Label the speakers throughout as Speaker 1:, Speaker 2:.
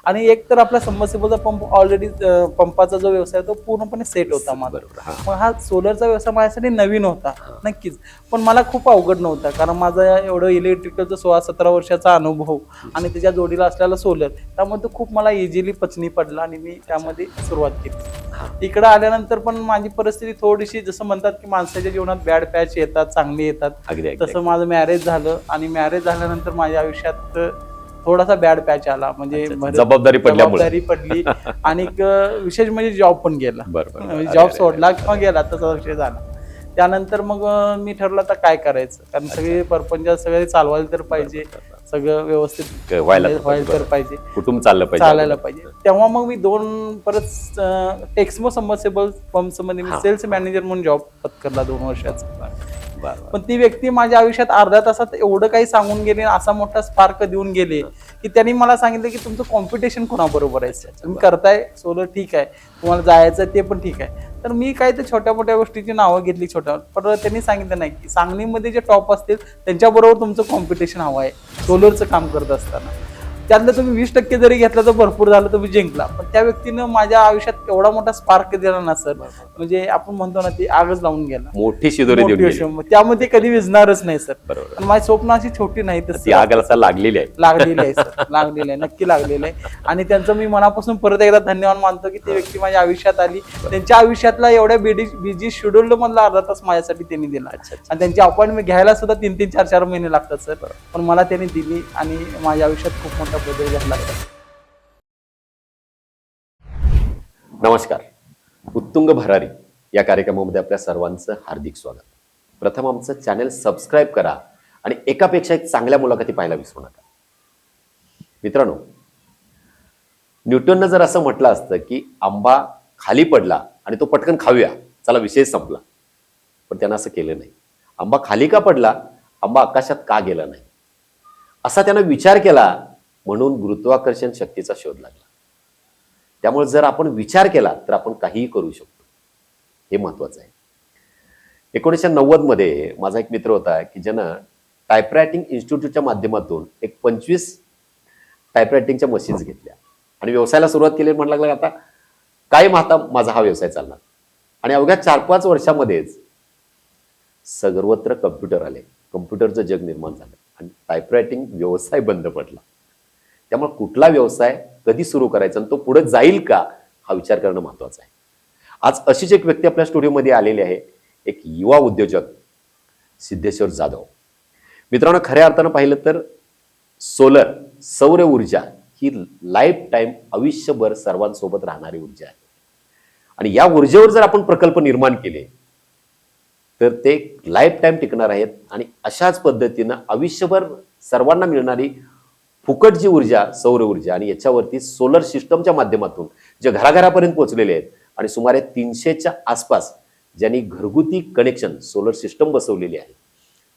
Speaker 1: आणि एक तर आपला सबमर्सिबलचा पंप ऑलरेडी पंपाचा जो व्यवसाय तो पूर्णपणे सेट होता माझा. मग हा सोलरचा व्यवसाय माझ्यासाठी नवीन होता नक्कीच, पण मला खूप अवघड नव्हता कारण माझा एवढं इलेक्ट्रिकलचा 16-17 वर्षाचा अनुभव आणि त्याच्या जोडीला असलेला सोलर, त्यामुळे तो खूप मला इझिली पचनी पडला आणि मी त्यामध्ये सुरुवात केली. इकडे आल्यानंतर पण माझी परिस्थिती थोडीशी जसं म्हणतात की माणसाच्या जीवनात बॅड पॅच येतात, चांगली येतात, तसं माझं मॅरेज झालं आणि मॅरेज झाल्यानंतर माझ्या आयुष्यात थोडासा बॅड पॅच आला. म्हणजे
Speaker 2: जबाबदारी
Speaker 1: पडली आणि विशेष म्हणजे जॉब पण गेला, जॉब सोडला किंवा गेला तसा विषय झाला. त्यानंतर मग मी ठरलं आता काय करायचं, कारण सगळे परपंच सगळे चालवायला तर पाहिजे, सगळं व्यवस्थित व्हायला तर पाहिजे,
Speaker 2: कुटुंब
Speaker 1: चालायला पाहिजे. तेव्हा मग मी परत टेक्समो सबमर्सिबल पंप्स मध्ये मी सेल्स मॅनेजर म्हणून जॉब पत्करला 2 वर्षाचा. पण ती व्यक्ती माझ्या आयुष्यात अर्ध्या तासात एवढं काही सांगून गेले, असा मोठा स्पार्क देऊन गेले की त्यांनी मला सांगितलं की तुमचं कॉम्पिटिशन कोणाबरोबर आहे, तुम्ही करताय सोलर ठीक आहे, तुम्हाला जायचं ते पण ठीक आहे. तर मी काय ते छोट्या मोठ्या गोष्टीची नावं घेतली, पण त्यांनी सांगितलं नाही की सांगलीमध्ये जे टॉप असतील त्यांच्याबरोबर तुमचं कॉम्पिटिशन हवं आहे सोलरचं काम करत असताना. त्यातलं तुम्ही 20% जरी घेतलं तर भरपूर झालं, तुम्ही जिंकला. पण त्या व्यक्तीनं माझ्या आयुष्यात एवढा मोठा स्पार्क दिला ना सर, म्हणजे आपण म्हणतो ना ती आगच लावून गेला,
Speaker 2: मोठी शिदोरी
Speaker 1: त्यामध्ये कधी विझणारच नाही सर. पण माझी स्वप्न अशी छोटी नाही तर
Speaker 2: लागलेली
Speaker 1: आहे सर, लागलेली आहे, नक्की लागलेलं आहे. आणि त्यांचं मी मनापासून परत एकदा धन्यवाद मानतो की ती व्यक्ती माझ्या आयुष्यात आली. त्यांच्या आयुष्यातला एवढ्या बिझी शेड्यूल मधला अर्धा तास माझ्यासाठी त्यांनी दिला आणि त्यांची अपॉइंटमेंट घ्यायला सुद्धा 3-3, 4-4 महिने लागतात सर, पण मला त्यांनी दिली आणि माझ्या आयुष्यात खूप मोठा बदल झाला.
Speaker 2: नमस्कार, उत्तुंग भरारी या कार्यक्रमामध्ये आपल्या सर्वांचं हार्दिक स्वागत. प्रथम आमचं चॅनल सबस्क्राईब करा आणि एकापेक्षा एक चांगल्या मुलाखती पाहायला विसरू नका. मित्रांनो, न्यूटननं जर असं म्हटलं असतं की आंबा खाली पडला आणि तो पटकन खाऊया, चला विषय संपला, पण त्यानं असं केलं नाही. आंबा खाली का पडला, आंबा आकाशात का गेला नाही, असा त्यानं विचार केला, म्हणून गुरुत्वाकर्षण शक्तीचा शोध लागला. त्यामुळे जर आपण विचार केला तर आपण काहीही करू शकतो, हे महत्वाचं आहे. 1990 मध्ये माझा एक मित्र होता की ज्यानं टायपरायटिंग इन्स्टिट्यूटच्या माध्यमातून एक 25 टायपरायटिंगच्या मशीन्स घेतल्या आणि व्यवसायाला सुरुवात केली. म्हटलं लागलं आता काय माझा हा व्यवसाय चालणार. आणि अवघ्या 4-5 वर्षामध्येच सर्वत्र कम्प्युटर आले, कम्प्युटरचं जग निर्माण झालं आणि टायपरायटिंग व्यवसाय बंद पडला. त्यामुळे कुठला व्यवसाय कधी सुरू करायचा आणि तो पुढे जाईल का हा विचार करणं महत्वाचं आहे. आज अशीच एक व्यक्ती आपल्या स्टुडिओमध्ये आलेली आहे, एक युवा उद्योजक सिद्धेश्वर जाधव. मित्रांनो, खऱ्या अर्थानं पाहिलं तर सोलर, सौर ऊर्जा ही लाईफ टाईम, आयुष्यभर सर्वांसोबत राहणारी ऊर्जा आहे. आणि या ऊर्जेवर जर आपण प्रकल्प निर्माण केले तर ते लाईफ टाईम टिकणार आहेत आणि अशाच पद्धतीनं आयुष्यभर सर्वांना मिळणारी फुकट जी ऊर्जा, सौर ऊर्जा, आणि याच्यावरती सोलर सिस्टमच्या माध्यमातून जे घराघरापर्यंत पोहोचलेले आहेत आणि सुमारे 300च्या आसपास ज्यांनी घरगुती कनेक्शन सोलर सिस्टम बसवलेली आहे,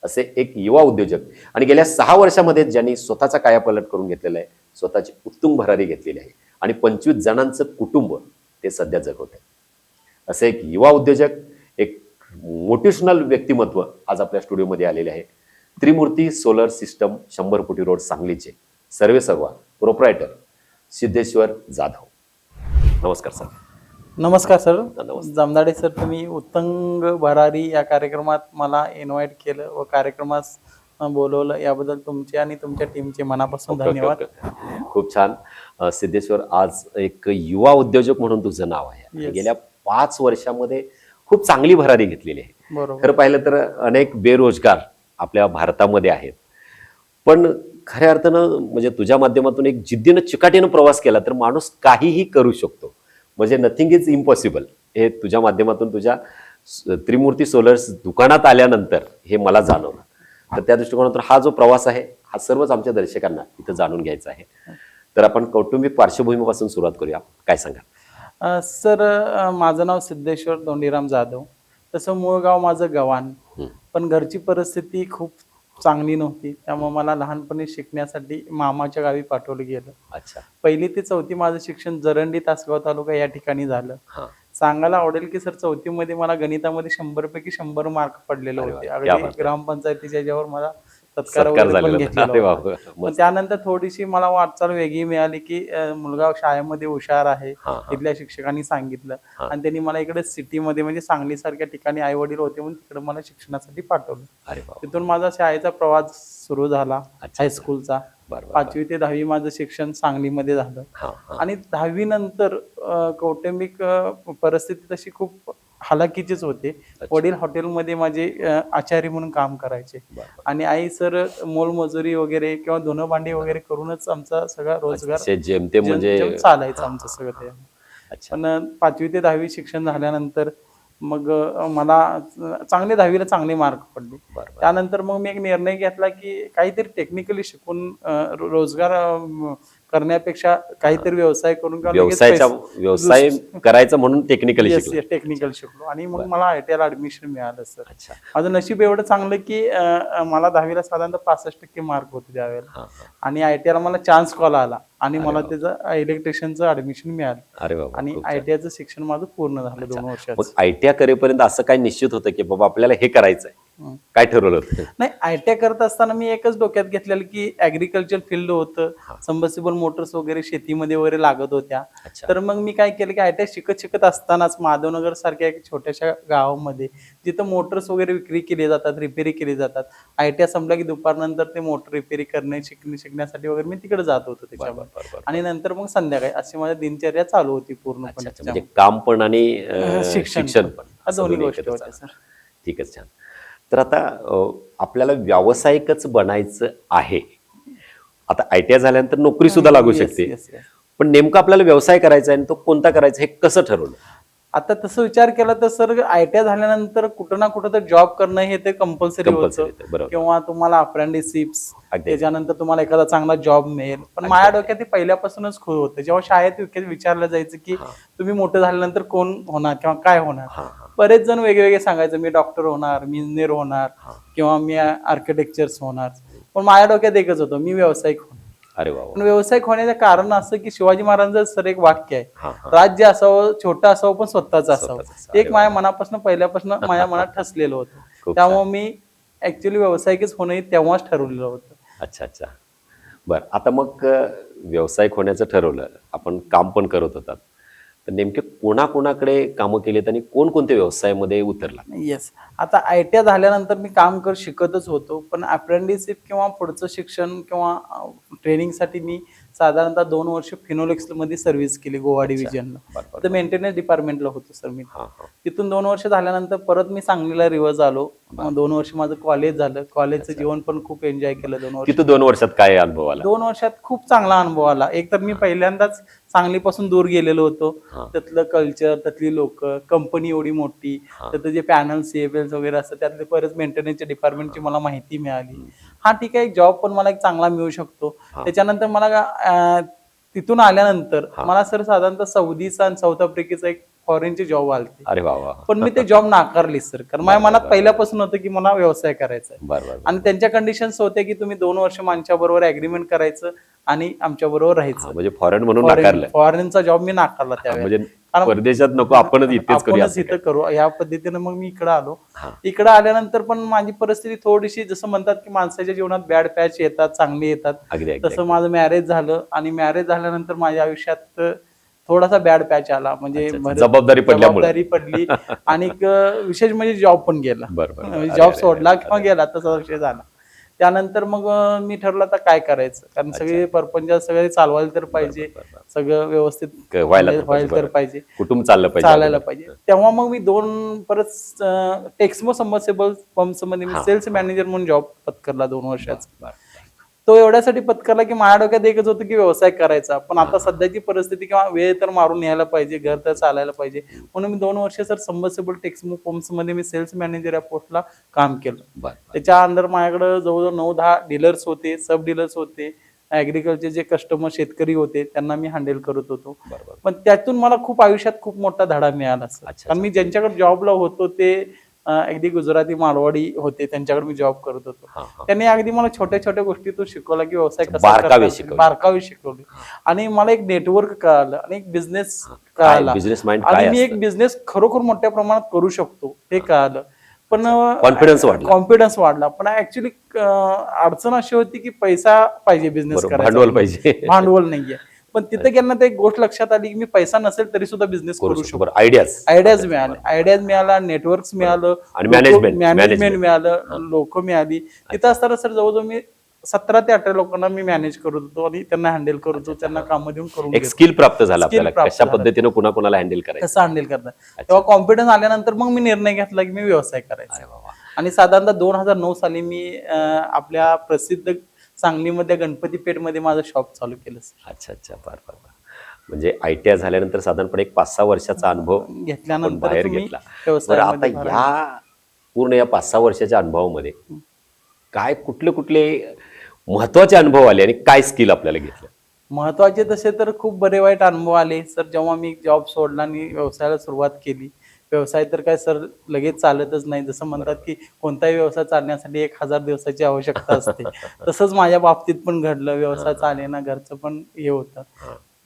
Speaker 2: असे एक युवा उद्योजक आणि गेल्या 6 वर्षामध्ये ज्यांनी स्वतःचा कायापालट करून घेतलेला आहे, स्वतःची उत्तुंग भरारी घेतलेली आहे आणि 25 जणांचं कुटुंब ते सध्या जगवत आहे. असे एक युवा उद्योजक, एक मोटिवेशनल व्यक्तिमत्व आज आपल्या स्टुडिओमध्ये आलेले आहे. त्रिमूर्ती सोलर सिस्टम, 100 कोटी रोड, सांगलीचे सर्वेसर्वा प्रोप्रायटर सिद्धेश्वर जाधव. नमस्कार सर.
Speaker 1: नमस्कार सर. जमदाडे सर, तुम्ही उत्तुंग भरारी या कार्यक्रमात मला इन्व्हाइट केलं व कार्यक्रमास बोलवलं, याबद्दल तुमचे आणि तुमच्या टीमचे मनापासून धन्यवाद.
Speaker 2: खूप छान. सिद्धेश्वर, आज एक युवा उद्योजक म्हणून तुझं नाव आहे. गेल्या 5 वर्षामध्ये खूप चांगली भरारी घेतलेली आहे. खरं पाहिलं तर अनेक बेरोजगार आपल्या भारतामध्ये आहेत, पण खऱ्या अर्थानं म्हणजे तुझ्या माध्यमातून एक जिद्दीनं चिकाटीनं प्रवास केला तर माणूस काहीही करू शकतो. म्हणजे नथिंग इज इम्पॉसिबल हे तुझ्या माध्यमातून, तुझ्या त्रिमूर्ती सोलर्स दुकानात आल्यानंतर हे मला जाणवलं. तर त्या दृष्टिकोनातून हा जो प्रवास आहे हा सर्वच आमच्या दर्शकांना इथं जाणून घ्यायचा आहे. तर आपण कौटुंबिक पार्श्वभूमीपासून सुरुवात करूया. काय सांगा
Speaker 1: सर? माझं नाव सिद्धेश्वर धोंडीराम जाधव. तसं मूळ गाव माझं गव्हाण, पण घरची परिस्थिती खूप चांगली नव्हती, त्यामुळे मला लहानपणी शिकण्यासाठी मामाच्या गावी पाठवलं गेलं.
Speaker 2: अच्छा.
Speaker 1: 1ली ते 4थी माझं शिक्षण जरंडी, तासगाव तालुका या ठिकाणी झालं. सांगायला आवडेल की सर, 4थी मध्ये मला गणितामध्ये 100 पैकी 100 मार्क पडलेले होते. अगदी ग्रामपंचायतीच्या याच्यावर मला सत्कार
Speaker 2: सत्कार
Speaker 1: वगैरे पण
Speaker 2: झालेला
Speaker 1: घेतलेला
Speaker 2: अरे
Speaker 1: होता.
Speaker 2: बाबा
Speaker 1: पण त्यानंतर थोडीशी मला वाटचाल वेगळी मिळाली की मुलगा शाळेमध्ये हुशार आहे,
Speaker 2: हा हा
Speaker 1: तिथल्या शिक्षकांनी सांगितलं
Speaker 2: हा.
Speaker 1: आणि त्यांनी मला इकडे सिटीमध्ये म्हणजे सांगली सारख्या ठिकाणी आई वडील होते म्हणून तिकडे मला शिक्षणासाठी पाठवलं.
Speaker 2: अरे बाबा
Speaker 1: तिथून माझा शाळेचा प्रवास सुरू झाला
Speaker 2: अच्छा.
Speaker 1: हायस्कूलचा.
Speaker 2: बरं बरं
Speaker 1: 5वी ते 10वी माझं शिक्षण सांगलीमध्ये झालं
Speaker 2: हा हा
Speaker 1: आणि 10वी नंतर कौटुंबिक परिस्थिती तशी खूप हलाखीचीच होते. वडील हॉटेलमध्ये माझे आचारी म्हणून काम करायचे
Speaker 2: बरं
Speaker 1: आणि आई सर मोलमजुरी वगैरे किंवा धुणं भांडी वगैरे करूनच आमचा सगळा रोजगार
Speaker 2: अतिशय जेमतेम म्हणजे
Speaker 1: चालायचं
Speaker 2: हा,
Speaker 1: आमचं
Speaker 2: हा,
Speaker 1: सगळं
Speaker 2: हा.
Speaker 1: ते.
Speaker 2: अच्छा
Speaker 1: पण 5वी ते 10वी शिक्षण झाल्यानंतर मग मला चांगले 10वीला चांगले मार्क पडले.
Speaker 2: बरं बरं
Speaker 1: त्यानंतर मग मी एक निर्णय घेतला की काहीतरी टेक्निकली शिकून रोजगार करण्यापेक्षा काहीतरी व्यवसाय करून किंवा लगेच
Speaker 2: व्यवसाय करायचं म्हणून टेक्निकली
Speaker 1: येस
Speaker 2: शिकला
Speaker 1: टेक्निकल शिकलो आणि मग
Speaker 2: बरं.
Speaker 1: मला आयटीआयला ऍडमिशन मिळालं सर.
Speaker 2: अच्छा
Speaker 1: माझं नशीब एवढं चांगलं की मला 10वीला साधारणतः 65% मार्क होते त्यावेळेला
Speaker 2: हा हा
Speaker 1: आणि आयटीआयला मला चान्स कॉल आला आणि
Speaker 2: अरे
Speaker 1: मला
Speaker 2: वा.
Speaker 1: त्याचं इलेक्ट्रिशियनचं ऍडमिशन मिळालं
Speaker 2: अरे बाबा
Speaker 1: आणि
Speaker 2: खूप छान.
Speaker 1: आयटीआयचं शिक्षण माझं पूर्ण झालं
Speaker 2: अच्छा.
Speaker 1: 2
Speaker 2: मग
Speaker 1: वर्षाचं.
Speaker 2: आयटीआय करेपर्यंत असं काय निश्चित होतं की बाबा आपल्याला हे करायचंय
Speaker 1: हं.
Speaker 2: काय ठरवलं होतं
Speaker 1: नाही आयटीआय करत असताना मी एकच डोक्यात घेतलेलं की ऍग्रिकल्चर फील्ड होतं,
Speaker 2: हा.
Speaker 1: सबमर्सिबल मोटर्स वगैरे शेतीमध्ये वगैरे लागत होत्या.
Speaker 2: अच्छा
Speaker 1: तर मग मी काय केलं की आयटीआय शिकत असतानाच माधवनगर सारख्या एक छोट्याशा गावामध्ये जिथं मोटर्स वगैरे विक्री केली जातात, रिपेरी केली जातात. आयटीआय संपला की दुपारनंतर ते मोटर रिपेरी करणे शिकण्यासाठी वगैरे मी तिकडे जात होतो
Speaker 2: बरं
Speaker 1: त्याच्यामध्ये
Speaker 2: बरं बरं बरं.
Speaker 1: आणि नंतर मग संध्याकाळी अशी माझी दिनचर्या चालू होती
Speaker 2: अच्छा
Speaker 1: पूर्णपणे
Speaker 2: अच्छा म्हणजे काम पण आणि शिक्षण पण
Speaker 1: हा
Speaker 2: असं
Speaker 1: दोन्ही
Speaker 2: दोन्ही
Speaker 1: गोष्टी
Speaker 2: एकत्र
Speaker 1: होत्या
Speaker 2: चालतं.
Speaker 1: सर.
Speaker 2: ठीकच छान. तर आता आपल्याला व्यावसायिकच बनायचं आहे. आता आयटीआय झाल्यानंतर नोकरी सुद्धा लागू
Speaker 1: Yes,
Speaker 2: शकते.
Speaker 1: yes, yes.
Speaker 2: पण नेमकं आपल्याला व्यवसाय करायचा आहे आणि तो कोणता करायचा हे कसं ठरवलं?
Speaker 1: आता तसं विचार केला तर सर आयटीआय झाल्यानंतर कुठं ना कुठं तर जॉब करणं हे ते कंपल्सरी
Speaker 2: कंपल्सरी
Speaker 1: होतं
Speaker 2: बरोबर
Speaker 1: किंवा तुम्हाला अप्रेंटिसशिप्स
Speaker 2: अगदी.
Speaker 1: त्याच्यानंतर तुम्हाला एखादा चांगला जॉब मिळेल. पण
Speaker 2: अगदी.
Speaker 1: माझ्या डोक्यात ते पहिल्यापासूनच खूप होतं. जेव्हा शाळेत विचारलं जायचं की
Speaker 2: हा
Speaker 1: तुम्ही मोठं झाल्यानंतर कोण होणार किंवा काय होणार,
Speaker 2: हा हा
Speaker 1: बरेच जण वेगवेगळे सांगायचं मी डॉक्टर होणार, मी इंजिनियर होणार
Speaker 2: हा.
Speaker 1: किंवा मी आर्किटेक्चर्स होणार. पण माझ्या डोक्यात एकच होतं मी व्यावसायिक होणार.
Speaker 2: अरे वा
Speaker 1: पण व्यावसायिक होण्याचं कारण असं की शिवाजी महाराजांचं सर एक वाक्य आहे,
Speaker 2: हा हा
Speaker 1: राज्य असावं छोटं असावं पण स्वतःच असावं.
Speaker 2: स्वतःचं असावं.
Speaker 1: ते एक
Speaker 2: अरे
Speaker 1: माझ्या
Speaker 2: वा.
Speaker 1: मनापासून पहिल्यापासून माझ्या मनात ठसलेलं होतं.
Speaker 2: खूप
Speaker 1: त्यामुळे
Speaker 2: छान.
Speaker 1: मी ऍक्च्युली व्यावसायिकच होणं हे तेव्हाच ठरवलेलं होतं.
Speaker 2: अच्छा अच्छा बर आता मग व्यावसायिक होण्याचं ठरवलं आपण काम पण करत होतात तर नेमके कोणाकोणाकडे कामं केलीत आणि कोणकोणत्या व्यवसायामध्ये उतरला?
Speaker 1: येस. आता आयटीआय झाल्यानंतर मी काम शिकतच होतो, पण अप्रेंटिसशिप किंवा पुढचं शिक्षण किंवा ट्रेनिंगसाठी मी साधारणतः 2 वर्ष फिनोलेक्स मध्ये सर्व्हिस केली गोवा
Speaker 2: अच्छा.
Speaker 1: डिव्हिजनला.
Speaker 2: बरं, बरं,
Speaker 1: तर
Speaker 2: बरं.
Speaker 1: मेंटेनन्स डिपार्टमेंटला होतो सर मी.
Speaker 2: हा हा
Speaker 1: तिथून 2 वर्ष झाल्यानंतर परत मी सांगलीला रिव्हर्स आलो.
Speaker 2: बरं.
Speaker 1: 2 वर्ष माझं कॉलेज झालं. कॉलेजचं
Speaker 2: अच्छा.
Speaker 1: जीवन पण खूप एन्जॉय केलं 2 वर्ष.
Speaker 2: तिथं 2 वर्षात काय अनुभव आला?
Speaker 1: 2 वर्षात खूप चांगला अनुभव आला. एक तर मी पहिल्यांदाच सांगलीपासून दूर गेलेलो होतो.
Speaker 2: हा.
Speaker 1: त्यातलं कल्चर, त्यातली लोक, कंपनी एवढी मोठी,
Speaker 2: हा.
Speaker 1: त्यातलं जे पॅनल सीएफएल्स वगैरे असतात त्यातले परत मेंटेनन्सच्या डिपार्टमेंटची मला माहिती मिळाली. हा ठीक आहे, जॉब पण मला एक चांगला मिळू शकतो.
Speaker 2: हा.
Speaker 1: त्याच्यानंतर मला तिथून आल्यानंतर
Speaker 2: हा.
Speaker 1: मला सर साधारणतः सौदीचा आणि साऊथ आफ्रिकेचा एक फॉरेनचे जॉब आलते.
Speaker 2: अरे वा वा
Speaker 1: पण मी ते जॉब नाकारली सर, कारण माझ्या
Speaker 2: बरं,
Speaker 1: मनात
Speaker 2: बरं.
Speaker 1: पहिल्यापासून होतं की मला व्यवसाय करायचा आहे.
Speaker 2: बरं बरं
Speaker 1: आणि त्यांच्या कंडिशन्स होते की तुम्ही 2 वर्ष आमच्या बरोबर अग्रीमेंट करायचं आणि आमच्या बरोबर
Speaker 2: हा,
Speaker 1: राहायचं.
Speaker 2: म्हणजे फॉरेन म्हणून नाकारलं
Speaker 1: फॉरेनचा जॉब मी नाकारला
Speaker 2: हा,
Speaker 1: त्यावेळेला.
Speaker 2: म्हणजे
Speaker 1: कारण
Speaker 2: परदेशात नको आपणच इथेच करूया
Speaker 1: आपणच
Speaker 2: असं
Speaker 1: इथं
Speaker 2: काय?
Speaker 1: करू या पद्धतीने मग मी इकडे आलो.
Speaker 2: हा.
Speaker 1: इकडे आल्यानंतर पण माझी परिस्थिती थोडीशी जसं म्हणतात की माणसाच्या जीवनात बॅड पॅच येतात, चांगली येतात.
Speaker 2: अगदी अगदी
Speaker 1: तसं माझं मॅरेज झालं आणि मॅरेज झाल्यानंतर माझ्या आयुष्यात थोडासा बॅड पॅच आला. म्हणजे
Speaker 2: अच्छा, अच्छा. जबाबदारी पडल्यामुळे.
Speaker 1: जबाबदारी पडली आणि विशेष म्हणजे जॉब पण गेला.
Speaker 2: बरं, बरं, बरं.
Speaker 1: जॉब
Speaker 2: अरे,
Speaker 1: सोडला
Speaker 2: अरे,
Speaker 1: किंवा
Speaker 2: अरे.
Speaker 1: गेला तसा विषय झाला. त्यानंतर मग मी ठरलं आता काय करायचं, कारण
Speaker 2: अच्छा.
Speaker 1: सगळे परपंच सगळे चालवायला तर पाहिजे,
Speaker 2: बरं, बरं, बरं.
Speaker 1: सगळं व्यवस्थित
Speaker 2: व्हायला तर पाहिजे,
Speaker 1: तर
Speaker 2: बरं.
Speaker 1: पाहिजे,
Speaker 2: कुटुंब चाललं पाहिजे
Speaker 1: चालायला
Speaker 2: अगोदर.
Speaker 1: पाहिजे. तेव्हा मग मी 2 परत टेक्समो सबमर्सिबल पंप्स मध्ये मी
Speaker 2: हा,
Speaker 1: सेल्स
Speaker 2: हा.
Speaker 1: मॅनेजर म्हणून जॉब पत्करला 2 वर्षाचा.
Speaker 2: बरं, बरं.
Speaker 1: तो एवढ्यासाठी पत्करला की माझ्या डोक्यात एकच होतं की व्यवसाय करायचा, पण आता सध्याची परिस्थिती किंवा वेळ तर मारून यायला पाहिजे, घर तर चालायला पाहिजे, म्हणून मी 2 वर्ष सर सबमर्सिबल टेक्समो पंप्स मध्ये मी सेल्स मॅनेजर या पोस्टला काम केलं.
Speaker 2: बरं, बरं.
Speaker 1: त्याच्या अंडर माझ्याकडे जवळजवळ 9-10 डीलर्स होते, सब डीलर्स होते, ऍग्रिकल्चर जे कस्टमर शेतकरी होते त्यांना मी हँडल करत होतो.
Speaker 2: बरं, बरं.
Speaker 1: पण त्यातून मला खूप आयुष्यात खूप मोठा धडा मिळाला सर.
Speaker 2: अच्छा,
Speaker 1: कारण मी ज्यांच्याकडे जॉबला होतो ते अगदी गुजराती मारवाडी होते, त्यांच्याकडे मी जॉब करत होतो.
Speaker 2: हा, हा.
Speaker 1: त्यांनी अगदी मला छोट्या छोट्या गोष्टीतून शिकवला की व्यवसाय कसा
Speaker 2: बारकावे
Speaker 1: करतात.
Speaker 2: शिकवले.
Speaker 1: बारकावे शिकवले आणि मला एक नेटवर्क कळालं आणि एक बिझनेस
Speaker 2: काय
Speaker 1: कळाला
Speaker 2: बिझनेस माइंड
Speaker 1: आणि
Speaker 2: काय
Speaker 1: मी एक
Speaker 2: असतं?
Speaker 1: बिझनेस खरोखर मोठ्या प्रमाणात करू शकतो हे कळालं. पण
Speaker 2: कॉन्फिडन्स
Speaker 1: वाढला. पण ऍक्च्युली अडचण अशी होती की पैसा पाहिजे बिझनेस करायला,
Speaker 2: भांडवल पाहिजे,
Speaker 1: भांडवल नाहीये. पण तिथे गेल्यानंतर एक गोष्ट लक्षात आली की मी पैसा नसेल तरी सुद्धा बिझनेस करू शकतो. आयडियाज मिळाल्या, नेटवर्क मिळालं, मॅनेजमेंट मिळालं, लोक मिळाली. तिथं असताना सर जवळजवळ मी 17 ते 18 लोकांना मी मॅनेज करत होतो आणि त्यांना हँडल करत होतो, त्यांना काम देऊन करून
Speaker 2: एक स्किल प्राप्त झाला आपल्याला, कशा पद्धतीने कुणाला हँडल करायचं,
Speaker 1: कसं हँडल करतात. तेव्हा कॉन्फिडन्स आल्यानंतर मग मी निर्णय घेतला की मी व्यवसाय करायचा. आणि साधारणतः 2009 साली मी आपल्या प्रसिद्ध सांगलीमध्ये गणपती पेठमध्ये माझं शॉप चालू केलं.
Speaker 2: अच्छा, फार म्हणजे ITI झाल्यानंतर साधारणपणे एक 5-6 वर्षाचा अनुभव
Speaker 1: घेतल्यानंतर
Speaker 2: बाहेर घेतला. आता या पूर्ण या 5-6 वर्षाच्या अनुभवामध्ये काय कुठले महत्वाचे अनुभव आले आणि काय स्किल आपल्याला घेतलं?
Speaker 1: महत्वाचे तसे तर खूप बरे वाईट अनुभव आले सर. जेव्हा मी जॉब सोडला आणि व्यवसायाला सुरुवात केली, व्यवसाय तर काय सर लगेच चालतच नाही. जसं म्हणतात की कोणताही व्यवसाय चालण्यासाठी 1000 दिवसाची आवश्यकता असते, तसंच माझ्या बाबतीत पण घडलं. व्यवसाय चालेना, घरचं पण हे होतं.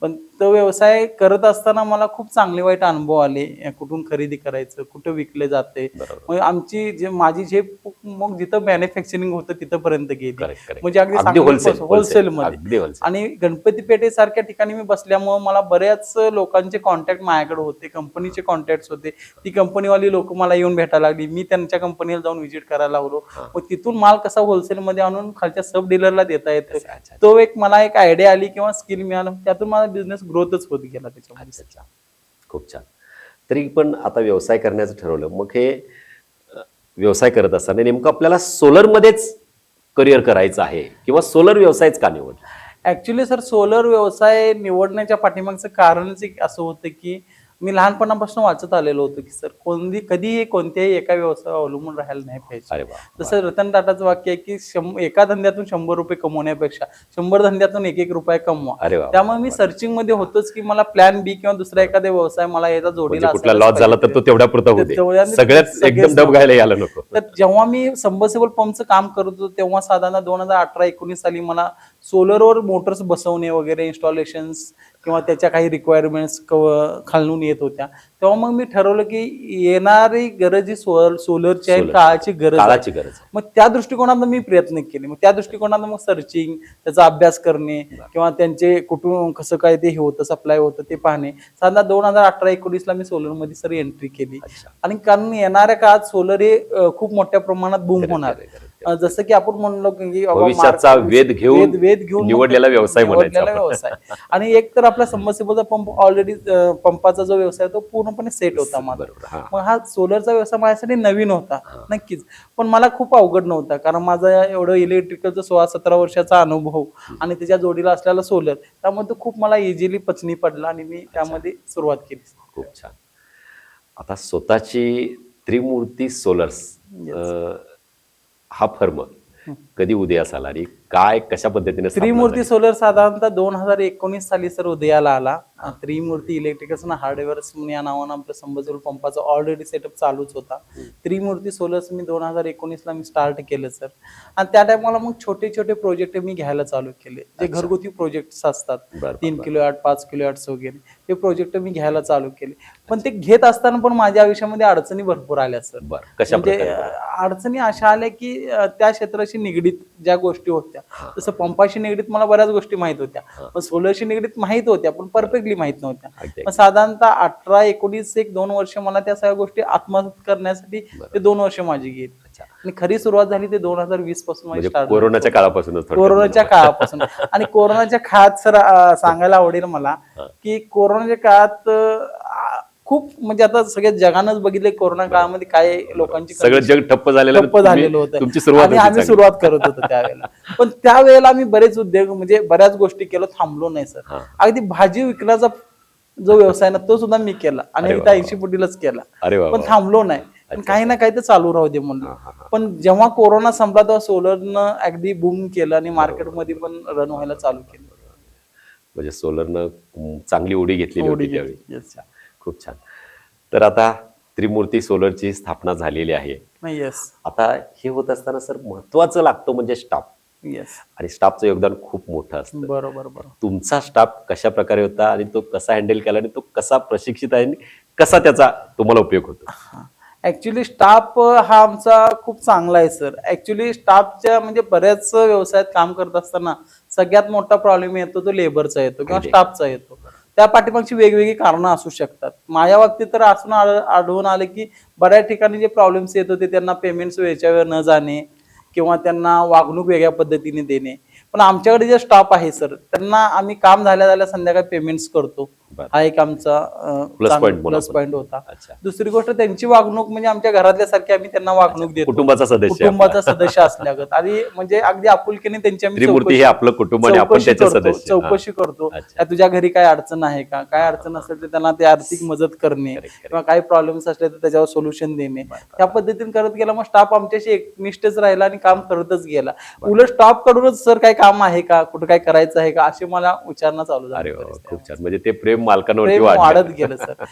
Speaker 1: पण तो व्यवसाय करत असताना मला खूप चांगले वाईट अनुभव आले. कुठून खरेदी करायचं, कुठं विकले जाते. मग आमची माझी झेप मग जिथं मॅन्युफॅक्चरिंग होतं तिथपर्यंत गेली, म्हणजे अगदी होलसेलमध्ये. आणि गणपती पेठेसारख्या ठिकाणी मी बसल्यामुळे मला बऱ्याच लोकांचे कॉन्टॅक्ट माझ्याकडे होते, कंपनीचे कॉन्टॅक्ट होते. ती कंपनीवाली लोक मला येऊन भेटायला लागली, मी त्यांच्या कंपनीला जाऊन व्हिजिट करायला लागलो. मग तिथून माल कसा होलसेलमध्ये आणून खालच्या सब डीलरला देता येतो, तो एक मला एक आयडिया आली किंवा स्किल मिळालं. त्यातून माझा बिझनेस ग्रोथच होत गेला त्याच्यामध्ये.
Speaker 2: खूप छान. तरी पण आता व्यवसाय करण्याचं ठरवलं, मग हे व्यवसाय करत असताना नेमकं आपल्याला सोलरमध्येच करिअर करायचं आहे किंवा सोलर व्यवसायच का निवडला?
Speaker 1: ऍक्च्युली सर सोलर व्यवसाय निवडण्याच्या पाठीमागचं कारणच एक असं होतं की मी लहानपणापासून वाचत आलेलो होतो की सर कधीही कोणत्याही एका व्यवसायावर अवलंबून राहायला नाही पाहिजे. जसं रतन टाटाचं वाक्य आहे की एका धंद्यातून 100 रुपये कमवण्यापेक्षा 100 धंद्यातून 1-1 रुपया कमवा. त्यामुळे मी सर्चिंग मध्ये होतोच की मला प्लॅन बी किंवा दुसरा एखादा व्यवसाय मला याचा जोडीला
Speaker 2: कुठला लॉस झाला तर तो तेवढ्या पुरता होते, सगळ्यात एकदम डबघायला यायला नको.
Speaker 1: तर जेव्हा मी सबमर्सिबल पंपचं काम करत होतो तेव्हा साधारण 2018-19 साली मला सोलरवर मोटर्स बसवणे वगैरे इन्स्टॉलेशन्स किंवा त्याच्या काही रिक्वायरमेंट्स खालून येत होत्या. तेव्हा मग मी ठरवलं की येणारी गरज ही सोलरची आहे, काळाची गरज. मग त्या दृष्टिकोनातून मी प्रयत्न केले. मग त्या दृष्टिकोनातून मग सर्चिंग, त्याचा अभ्यास करणे किंवा त्यांचे कुठून कसं काय ते हे होतं, सप्लाय होतं ते पाहणे. साधारण 2018-19 ला मी सोलरमध्ये सर एंट्री केली. आणि कारण येणाऱ्या काळात सोलर हे खूप मोठ्या प्रमाणात बूम होणार आहे. जसं की आपण म्हणलो की
Speaker 2: भविष्याचा वेध घेऊन निवडलेला व्यवसाय.
Speaker 1: आणि एक तर आपला सबमर्सिबलचा पंप ऑलरेडी पंपाचा जो व्यवसाय तो पूर्णपणे सेट होता माझा. मग हा सोलरचा व्यवसाय माझ्यासाठी नवीन होता नक्कीच, पण मला खूप अवघड नव्हता. कारण माझा एवढं इलेक्ट्रिकलचा 16-17 वर्षाचा अनुभव आणि त्याच्या जोडीला असलेला सोलर, त्यामुळे तो खूप मला इझिली पचनी पडला आणि मी त्यामध्ये सुरुवात केली.
Speaker 2: खूप छान. आता स्वतःची त्रिमूर्ती सोलर्स हा फर्म कधी उदयास आला आणि काय कशा पद्धतीने?
Speaker 1: त्रिमूर्ती सोलर साधारणतः 2019 साली सर उदयाला आला. त्रिमूर्ती इलेक्ट्रिकल्स आणि हार्डवेअर्स या नावानं आपल्या सबमर्सिबल पंपाचा ऑलरेडी सेटअप चालूच होता. त्रिमूर्ती सोलर्स मी 2019 ला मी स्टार्ट केलं सर. आणि त्या टायमाला मग छोटे छोटे प्रोजेक्ट मी घ्यायला चालू केले, जे घरगुती प्रोजेक्ट असतात, 3 किलोवॅट 5 किलोवॅट्स वगैरे, ते प्रोजेक्ट मी घ्यायला चालू केले. पण ते घेत असताना पण माझ्या आयुष्यामध्ये अडचणी भरपूर आल्या सर. म्हणजे अडचणी अशा आल्या की त्या क्षेत्राशी निगडीत ज्या गोष्टी होत्या, जसं पंपाशी निगडीत मला बऱ्याच गोष्टी माहित होत्या, पण सोलरशी निगडीत माहित होत्या पण परफेक्टली माहित नव्हत्या. पण साधारणतः 18-19 1-2 वर्ष मला त्या सगळ्या गोष्टी आत्मसात करण्यासाठी ते 2 वर्ष माझी गेली. आणि खरी सुरुवात झाली ते 2020 पासून स्टार्ट,
Speaker 2: कोरोनाच्या
Speaker 1: काळापासून. आणि कोरोनाच्या काळात सर सांगायला आवडेल मला की कोरोनाच्या काळात खूप म्हणजे आता सगळ्या जगानंच बघितले कोरोना काळामध्ये काय लोकांची
Speaker 2: सगळं जग ठप्प झालेलं
Speaker 1: होतं आणि आम्ही सुरुवात करत होतो त्यावेळेला. पण त्यावेळेला आम्ही बरेच उद्योग म्हणजे बऱ्याच गोष्टी केलो, थांबलो नाही सर. अगदी भाजी विकण्याचा जो व्यवसाय ना तो सुद्धा मी केला आणि 80 फुटीलाच केला, पण थांबलो नाही. काही ना काही तर चालू राहू दे म्हणलं. पण जेव्हा कोरोना संपला तेव्हा सोलरनं अगदी बूम केलं आणि मार्केटमध्ये पण रन व्हायला चालू केलं.
Speaker 2: म्हणजे सोलरनं चांगली उडी घेतली त्यावेळी. खूप छान. तर आता त्रिमूर्ती सोलरची स्थापना झालेली आहे. आता हे होत असताना सर महत्वाचं लागतं म्हणजे स्टाफ. आणि स्टाफचं योगदान खूप मोठं असतं.
Speaker 1: बरोबर.
Speaker 2: तुमचा स्टाफ कशा प्रकारे होता आणि तो कसा हँडल केला आणि तो कसा प्रशिक्षित आहे आणि कसा त्याचा तुम्हाला उपयोग होतो?
Speaker 1: ऍक्च्युली स्टाफ हा आमचा खूप चांगला आहे सर. ऍक्च्युली स्टाफच्या म्हणजे बऱ्याच व्यवसायात काम करत असताना सगळ्यात मोठा प्रॉब्लेम येतो तो लेबरचा येतो किंवा
Speaker 2: अगदी.
Speaker 1: स्टाफचा येतो. त्या पाठीमागची वेगवेगळी कारणं असू शकतात. माझ्या बाबतीत तर असून आढळून आले की बऱ्याच ठिकाणी जे प्रॉब्लेम्स येत होते त्यांना पेमेंट्स वेळच्या वेळ न जाणे किंवा त्यांना वागणूक वेगळ्या पद्धतीने देणे. पण आमच्याकडे जे स्टाफ आहे सर त्यांना आम्ही काम झाल्या संध्याकाळी पेमेंट्स करतो.
Speaker 2: बरं.
Speaker 1: हा एक आमचा
Speaker 2: Plus point म्हणू
Speaker 1: प्लस
Speaker 2: आपण.
Speaker 1: पॉईंट होता.
Speaker 2: अच्छा.
Speaker 1: दुसरी गोष्ट त्यांची वागणूक म्हणजे आमच्या घरातल्या सारखी आम्ही त्यांना वागणूक देतो.
Speaker 2: कुटुंबाचा सदस्य
Speaker 1: कुटुंबाचा सदस्य असल्यागत आणि म्हणजे अगदी आपुलकीने त्यांची आम्ही
Speaker 2: त्रिमूर्ती हे आपलं कुटुंब आणि आपण त्याचे सदस्य.
Speaker 1: चौकशी करतो.
Speaker 2: अच्छा.
Speaker 1: त्या तुझ्या घरी काय अडचण आहे का, काय अडचण असेल तर त्यांना ते आर्थिक मदत करणे किंवा काही प्रॉब्लेम्स असले तर त्याच्यावर सोल्युशन देणे. त्या पद्धतीने करत गेला मग स्टाफ आमच्याशी एकनिष्ठच राहिला आणि काम करतच गेला. उलट स्टाफ कडूनच सर काय काम आहे का, कुठं काय करायचं आहे का असे मला विचारणं चालू झालं.
Speaker 2: अरे वा, खूप छान. म्हणजे ते प्रेम मालकांवरती
Speaker 1: प्रेम
Speaker 2: वाढलं.
Speaker 1: वाढत गेलं सर.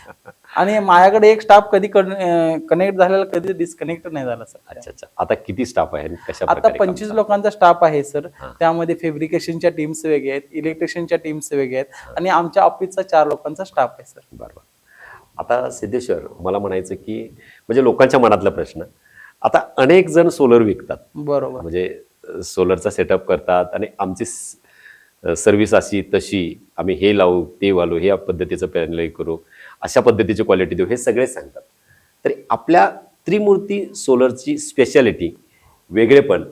Speaker 1: आणि माझ्याकडे एक स्टाफ कधी कनेक्ट झालेला कधी डिस्कनेक्ट नाही झाला सर.
Speaker 2: अच्छा अच्छा. आता किती स्टाफ आहे आणि कशा
Speaker 1: आता
Speaker 2: प्रकारे काम
Speaker 1: 25
Speaker 2: चालतं?
Speaker 1: लोकांचा स्टाफ आहे सर.
Speaker 2: हा.
Speaker 1: त्यामध्ये फेब्रिकेशनच्या टीम्स वेगळे आहेत, इलेक्ट्रिशियनच्या टीम्स वेगळे आहेत आणि आमच्या ऑफिसचा 4 लोकांचा स्टाफ आहे सर.
Speaker 2: बरोबर. आता सिद्धेश्वर मला म्हणायचं की म्हणजे लोकांच्या मनातला प्रश्न, आता अनेक जण सोलर विकतात,
Speaker 1: बरोबर.
Speaker 2: म्हणजे सोलरचा सेटअप करतात आणि आमची सर्व्हिस अशी तशी, आम्ही हे लावू ते वालू, हे पद्धतीचं पॅनल करू, अशा पद्धतीची क्वालिटी देऊ, हे सगळे सांगतात. तरी आपल्या त्रिमूर्ती सोलरची स्पेशालिटी, वेगळेपण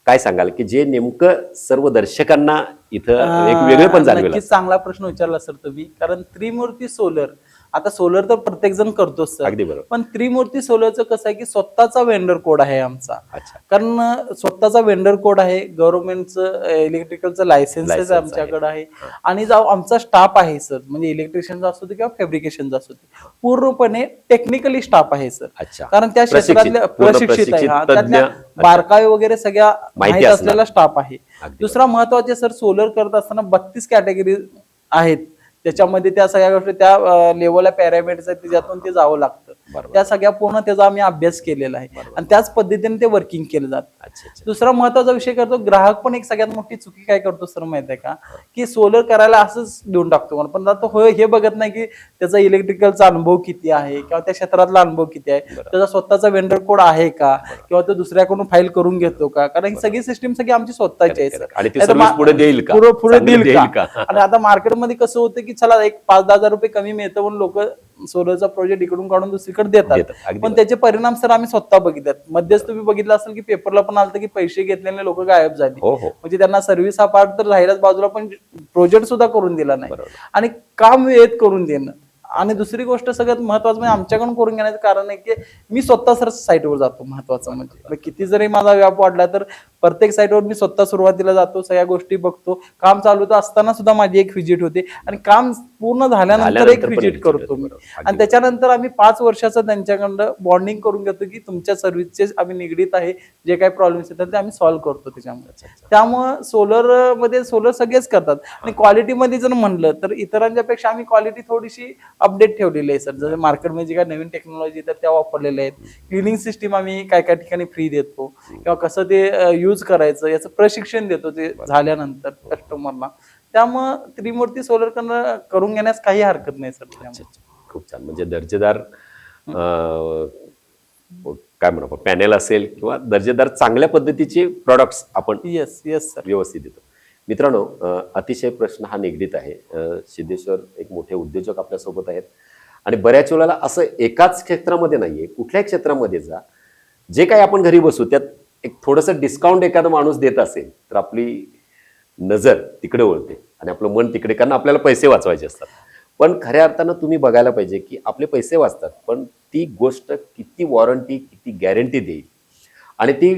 Speaker 2: काय सांगाल की जे नेमकं सर्व दर्शकांना इथं एक वेगळेपण जाणवेल?
Speaker 1: नक्कीच चांगला प्रश्न विचारला सर तुम्ही. कारण त्रिमूर्ती सोलर, आता सोलर तर प्रत्येक जण करतोच सर.
Speaker 2: अगदी बरोबर.
Speaker 1: पण त्रिमूर्ती सोलरचं कसं आहे की स्वतःचा वेंडर कोड आहे आमचा.
Speaker 2: अच्छा.
Speaker 1: कारण स्वतःचा वेंडर कोड आहे, गव्हर्नमेंटचं इलेक्ट्रिकलचं लायसन्स
Speaker 2: License
Speaker 1: आमच्याकडे आहे आणि जो आमचा स्टाफ आहे सर, म्हणजे इलेक्ट्रिशियनचा असू दे किंवा फॅब्रिकेशनचा असू दे, पूर्णपणे टेक्निकली स्टाफ आहे सर.
Speaker 2: अच्छा.
Speaker 1: कारण त्या
Speaker 2: प्रशिक्षित,
Speaker 1: क्षेत्रातल्या
Speaker 2: पूर्ण
Speaker 1: प्रशिक्षित आहे, हा.
Speaker 2: तज्ञ.
Speaker 1: त्यातल्या बारकावे वगैरे सगळ्या माहिती
Speaker 2: असणार.
Speaker 1: असलेला स्टाफ आहे.
Speaker 2: अगदी
Speaker 1: दुसरा महत्वाचे सर, सोलर करत असताना 32 कॅटेगरी आहेत. त्याच्यामध्ये त्या सगळ्या गोष्टी त्या लेवलला पॅरामीटर्स आहेत, त्याच्यातून ते जावं लागतं.
Speaker 2: बरोबर.
Speaker 1: त्या सगळ्या पूर्ण त्याचा आम्ही अभ्यास केलेला आहे आणि त्याच पद्धतीने ते वर्किंग केलं जातं.
Speaker 2: अच्छा अच्छा.
Speaker 1: दुसरा महत्वाचा विषय करतो ग्राहक, पण एक सगळ्यात मोठी चुकी काय करतो सर माहिती आहे का, की सोलर करायला असंच देऊन टाकतो पण आता होय हे बघत नाही की त्याचा इलेक्ट्रिकलचा अनुभव किती आहे किंवा त्या क्षेत्रातला अनुभव किती आहे, त्याचा स्वतःचा वेंडर कोड आहे का किंवा तो दुसऱ्याकडून फाईल करून घेतो का. कारण ही सगळी सिस्टीम सगळी आमची स्वतःची आहे सर.
Speaker 2: आणि ती सर्व्हिस पुढे देईल का,
Speaker 1: पुढे
Speaker 2: चांगली
Speaker 1: देईल का. आणि आता मार्केटमध्ये कसं होतं की चला एक 5-10 हजार रुपये कमी मिळतं म्हणून लोक सोलरचा प्रोजेक्ट इकडून काढून दुसरीकडे देतात.
Speaker 2: अगदी
Speaker 1: पण त्याचे परिणाम सर आम्ही स्वतः बघितल्यात. मध्येच तुम्ही बघितलं असेल की पेपरला पण आलं की पैसे घेतलेले लोक गायब झाले.
Speaker 2: हो हो.
Speaker 1: म्हणजे त्यांना सर्व्हिस हा पार्ट तर राहिलाच बाजूला, पण प्रोजेक्ट सुद्धा करून दिला नाही.
Speaker 2: बरोबर.
Speaker 1: आणि काम वेळेत करून देणं. आणि दुसरी गोष्ट सगळ्यात महत्वाचं म्हणजे आमच्याकडून करून घेण्याचं कारण आहे की मी स्वतः सर साईटवर जातो. महत्वाचं म्हणजे किती जरी माझा व्याप वाढला तर प्रत्येक साईटवर मी स्वतः सुरुवातीला जातो, सगळ्या गोष्टी बघतो. काम चालू होतं असताना सुद्धा माझी एक व्हिजिट होते आणि काम पूर्ण झाल्यानंतर एक व्हिजिट करतो मी. आणि त्याच्यानंतर आम्ही 5 वर्षाचं त्यांच्याकडं बॉन्डिंग करून घेतो की तुमच्या सर्व्हिसचे आम्ही निगडीत आहे, जे काही प्रॉब्लेम्स येतात ते आम्ही सॉल्व्ह करतो त्याच्यामध्ये. त्यामुळं सोलर मध्ये सोलर सगळेच करतात. आणि क्वालिटीमध्ये जर म्हणलं तर इतरांच्या पेक्षा आम्ही क्वालिटी थोडीशी अपडेट ठेवलेली आहे सर. जसं मार्केटमध्ये जे काही नवीन टेक्नॉलॉजी येतात त्या वापरलेल्या आहेत. क्लिनिंग सिस्टीम आम्ही काय काय ठिकाणी फ्री देतो किंवा कसं ते यूज करायचं याचं प्रशिक्षण देतो ते झाल्यानंतर कस्टमरला. त्यामुळं त्रिमूर्ती सोलर करून घेण्यास काही हरकत नाही सर.
Speaker 2: खूप छान. म्हणजे दर्जेदार काय म्हणू पॅनेल असेल किंवा दर्जेदार चांगल्या पद्धतीचे प्रॉडक्ट्स आपण
Speaker 1: येस येस सर
Speaker 2: व्यवस्थित देतो. मित्रांनो, अतिशय प्रश्न हा निगडीत आहे. सिद्धेश्वर एक मोठे उद्योजक आपल्यासोबत आहेत आणि बऱ्याच वेळेला असं एकाच क्षेत्रामध्ये नाहीये, कुठल्याही क्षेत्रामध्ये जा, जे काही आपण घरी बसू त्यात एक थोडंसं डिस्काउंट एखादा माणूस देत असेल तर आपली नजर तिकडे वळते आणि आपलं मन तिकडे, कारण आपल्याला पैसे वाचवायचे असतात. पण खऱ्या अर्थानं तुम्ही बघायला पाहिजे की आपले पैसे वाचतात, पण ती गोष्ट किती वॉरंटी, किती गॅरंटी देईल आणि ती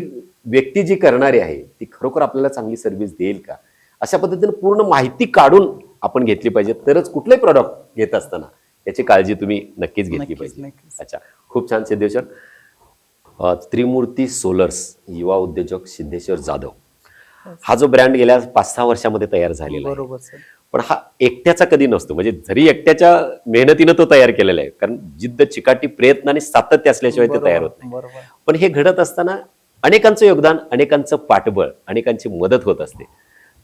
Speaker 2: व्यक्ती जी करणारी आहे ती खरोखर आपल्याला चांगली सर्व्हिस देईल का, अशा पद्धतीने पूर्ण माहिती काढून आपण घेतली पाहिजे. तरच कुठलंही प्रॉडक्ट घेत असताना याची काळजी तुम्ही नक्कीच घेतली पाहिजे. अच्छा, खूप छान सिद्धेश्वर. त्रिमूर्ती सोलर्स युवा उद्योजक सिद्धेश्वर जाधव, हा जो ब्रँड गेल्या 5-6 वर्षामध्ये तयार झालेला आहे.
Speaker 1: बरोबर सर.
Speaker 2: पण हा एकट्याचा कधी नसतो. म्हणजे जरी एकट्याच्या मेहनतीनं तो तयार केलेला आहे, कारण जिद्द, चिकाटी, प्रयत्न आणि सातत्य असल्याशिवाय ते तयार होत नाही. पण हे घडत असताना अनेकांचं योगदान, अनेकांचं पाठबळ, अनेकांची मदत होत असते.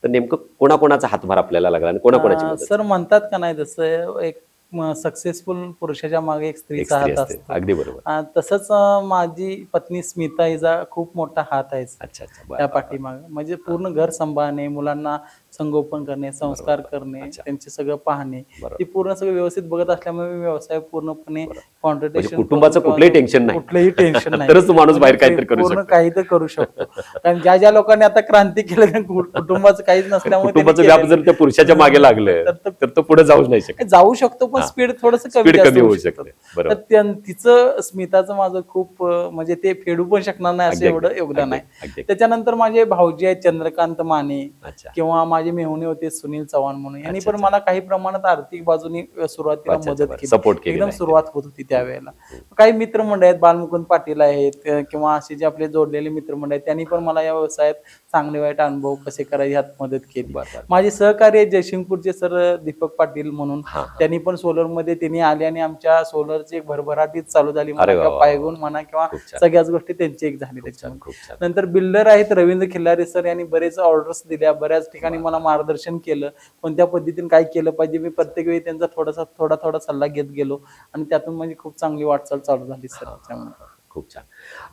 Speaker 2: तर नेमकं कोणाकोणाचा हातभार आपल्याला लागला आणि कोणाकोणाची मदत?
Speaker 1: सर म्हणतात का नाही, जसं एक सक्सेसफुल पुरुषाच्या मागे एक
Speaker 2: एक
Speaker 1: स्त्रीचा
Speaker 2: स्त्री
Speaker 1: हात
Speaker 2: असते.
Speaker 1: असतो.
Speaker 2: अगदी बरोबर.
Speaker 1: तसंच माझी पत्नी स्मिता हिचा खूप मोठा हात आहे
Speaker 2: अच्छा अच्छा.
Speaker 1: त्या पाठीमागे. म्हणजे पूर्ण घर सांभाळणे, मुलांना संगोपन करणे, संस्कार
Speaker 2: बरोबर.
Speaker 1: करणे,
Speaker 2: अच्छा.
Speaker 1: त्यांचे सगळं पाहणे,
Speaker 2: बरोबर.
Speaker 1: ती पूर्ण सगळं व्यवस्थित बघत असल्यामुळे मी व्यवसाय पूर्णपणे
Speaker 2: म्हणजे
Speaker 1: कॉन्ट्रॅक्टेशन
Speaker 2: कुटुंबाचं कुठलंही टेन्शन नाही.
Speaker 1: कुठलंही टेन्शन नाही.
Speaker 2: तरच तो माणूस बाहेर
Speaker 1: म्हणजे
Speaker 2: काहीतरी करू
Speaker 1: पूर्ण
Speaker 2: शकतो.
Speaker 1: काही तर करू शकतो. कारण ज्या ज्या लोकांनी आता क्रांती केलं त्या कुटुंबाचं काहीच नसल्यामुळे त्यांनी
Speaker 2: कुटुंबाचं व्याप
Speaker 1: केलेलं
Speaker 2: जर त्या पुरुषाच्या मागे लागलं तर तो पुढे जाऊच नाही शकत.
Speaker 1: जाऊ शकतो, पण
Speaker 2: हा.
Speaker 1: स्पीड थोडस
Speaker 2: स्पीड
Speaker 1: कमी
Speaker 2: कमी होऊ
Speaker 1: शकतं.
Speaker 2: शकते.
Speaker 1: तर
Speaker 2: बरोबर.
Speaker 1: तिचं स्मिताचं माझं खूप म्हणजे ते फेडू पण शकणार नाही असं
Speaker 2: अगदी,
Speaker 1: एवढं
Speaker 2: अगदी,
Speaker 1: योगदान आहे.
Speaker 2: अगदी, अगदी.
Speaker 1: त्याच्यानंतर माझे भाऊजी आहेत चंद्रकांत माने
Speaker 2: अच्छा.
Speaker 1: किंवा माझे मेहुणे होते सुनील चव्हाण म्हणून, यांनी
Speaker 2: अच्छा,
Speaker 1: पण
Speaker 2: अच्छा.
Speaker 1: मला काही प्रमाणात आर्थिक बाजूनी सुरुवातीला
Speaker 2: अच्छा, अच्छा,
Speaker 1: मदत
Speaker 2: बरं.
Speaker 1: केली.
Speaker 2: सपोर्ट केलेला
Speaker 1: एकदम
Speaker 2: आहे.
Speaker 1: सुरुवात होत होती त्यावेळेला.
Speaker 2: हम्म.
Speaker 1: काही मित्रमंडळ आहेत, बालमुकुंद पाटील आहेत किंवा असे जे आपले जोडलेले मित्रमंडळ आहेत, त्यांनी पण मला या व्यवसायात चांगले वाईट अनुभव कसे करायचे ह्यात मदत केली.
Speaker 2: बरं, बरं.
Speaker 1: माझे सहकारी आहेत जयसिंगपूरचे सर दीपक पाटील म्हणून,
Speaker 2: हा, हा.
Speaker 1: त्यांनी पण सोलरमध्ये त्यांनी आले आणि आमच्या सोलरची एक भरभराटीच चालू झाली म्हणा
Speaker 2: अरे वा,
Speaker 1: किंवा
Speaker 2: वा,
Speaker 1: पायगुण म्हणा किंवा
Speaker 2: खूप छान.
Speaker 1: सगळ्याच गोष्टी त्यांची एक झाली
Speaker 2: खूप छान,
Speaker 1: त्याच्यामध्ये.
Speaker 2: खूप छान.
Speaker 1: नंतर बिल्डर आहेत रवींद्र खिल्लारे सर, यांनी बरेच ऑर्डर्स दिल्या, बऱ्याच ठिकाणी मला मार्गदर्शन केलं, कोणत्या पद्धतीने काय केलं पाहिजे. मी प्रत्येक वेळी त्यांचा थोडा थोडा सल्ला घेत गेलो आणि त्यातून म्हणजे खूप चांगली वाटचाल चालू झाली सर त्याच्यामध्ये.
Speaker 2: खूप छान.